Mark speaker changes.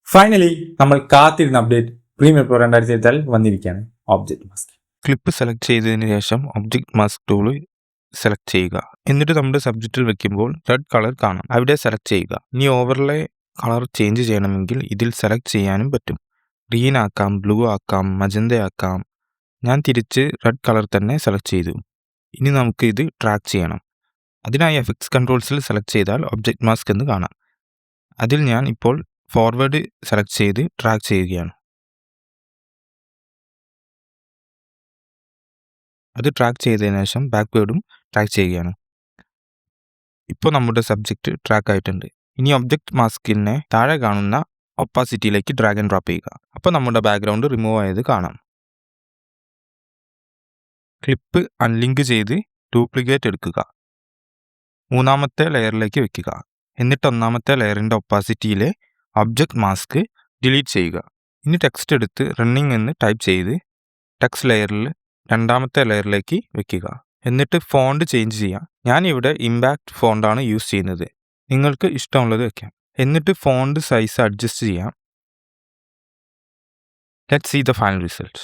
Speaker 1: Finally നമ്മൾ കാത്തിരുന്ന update premier pro 2024 വന്നിരിക്കുകയാണ്. ഒബ്ജക്റ്റ് മാസ്ക്
Speaker 2: ക്ലിപ്പ് സെലക്ട് ചെയ്തതിന് ശേഷം ഒബ്ജക്റ്റ് മാസ്ക് ടൂൾ സെലക്ട് ചെയ്യുക. എന്നിട്ട് നമ്മുടെ സബ്ജക്റ്റിൽ വെക്കുമ്പോൾ റെഡ് കളർ കാണാം. അവിടെ സെലക്ട് ചെയ്യുക. ഇനി ഓവർലേ കളർ ചേഞ്ച് ചെയ്യണമെങ്കിൽ ഇതിൽ സെലക്ട് ചെയ്യാനും പറ്റും. ഗ്രീൻ ആക്കാം, ബ്ലൂ ആക്കാം, മജന്ത ആക്കാം. ഞാൻ തിരിച്ച് റെഡ് കളർ തന്നെ സെലക്ട് ചെയ്തു. ഇനി നമുക്ക് ഇത് ട്രാക്ക് ചെയ്യണം. അതിനായി എഫക്ട്സ് കൺട്രോൾസിൽ സെലക്ട് ചെയ്താൽ ഒബ്ജക്റ്റ് മാസ്ക് എന്ന് കാണാം. അതിൽ ഞാൻ ഇപ്പോൾ ഫോർവേഡ് സെലക്ട് ചെയ്ത് ട്രാക്ക് ചെയ്യുകയാണ്. അത് ട്രാക്ക് ചെയ്തതിനു ശേഷം ബാക്ക്വേർഡും ട്രാക്ക് ചെയ്യുകയാണ്. ഇപ്പോൾ നമ്മുടെ സബ്ജക്റ്റ് ട്രാക്ക് ആയിട്ടുണ്ട്. ഇനി ഒബ്ജക്റ്റ് മാസ്കിനെ താഴെ കാണുന്ന ഒപ്പാസിറ്റിയിലേക്ക് ഡ്രാഗ് ആൻഡ് ഡ്രോപ്പ് ചെയ്യുക. അപ്പോൾ നമ്മുടെ ബാക്ക്ഗ്രൗണ്ട് റിമൂവ് ആയത് കാണാം. ക്ലിപ്പ് അൺലിങ്ക് ചെയ്ത് ഡ്യൂപ്ലിക്കേറ്റ് എടുക്കുക. മൂന്നാമത്തെ ലെയറിലേക്ക് വെക്കുക. എന്നിട്ട് ഒന്നാമത്തെ ലെയറിൻ്റെ ഒപ്പാസിറ്റിയിലെ ഒബ്ജക്റ്റ് മാസ്ക് ഡിലീറ്റ് ചെയ്യുക. ഇനി ടെക്സ്റ്റ് എടുത്ത് റണ്ണിങ് എന്ന് ടൈപ്പ് ചെയ്ത് ടെക്സ്റ്റ് ലെയറിൽ രണ്ടാമത്തെ ലെയറിലേക്ക് വെക്കുക. എന്നിട്ട് ഫോണ്ട് ചേഞ്ച് ചെയ്യാം. ഞാനിവിടെ ഇമ്പാക്റ്റ് ഫോണ്ടാണ് യൂസ് ചെയ്യുന്നത്. നിങ്ങൾക്ക് ഇഷ്ടമുള്ളത് വെക്കാം. എന്നിട്ട് ഫോണ്ട് സൈസ് അഡ്ജസ്റ്റ് ചെയ്യാം. Let's see the final result.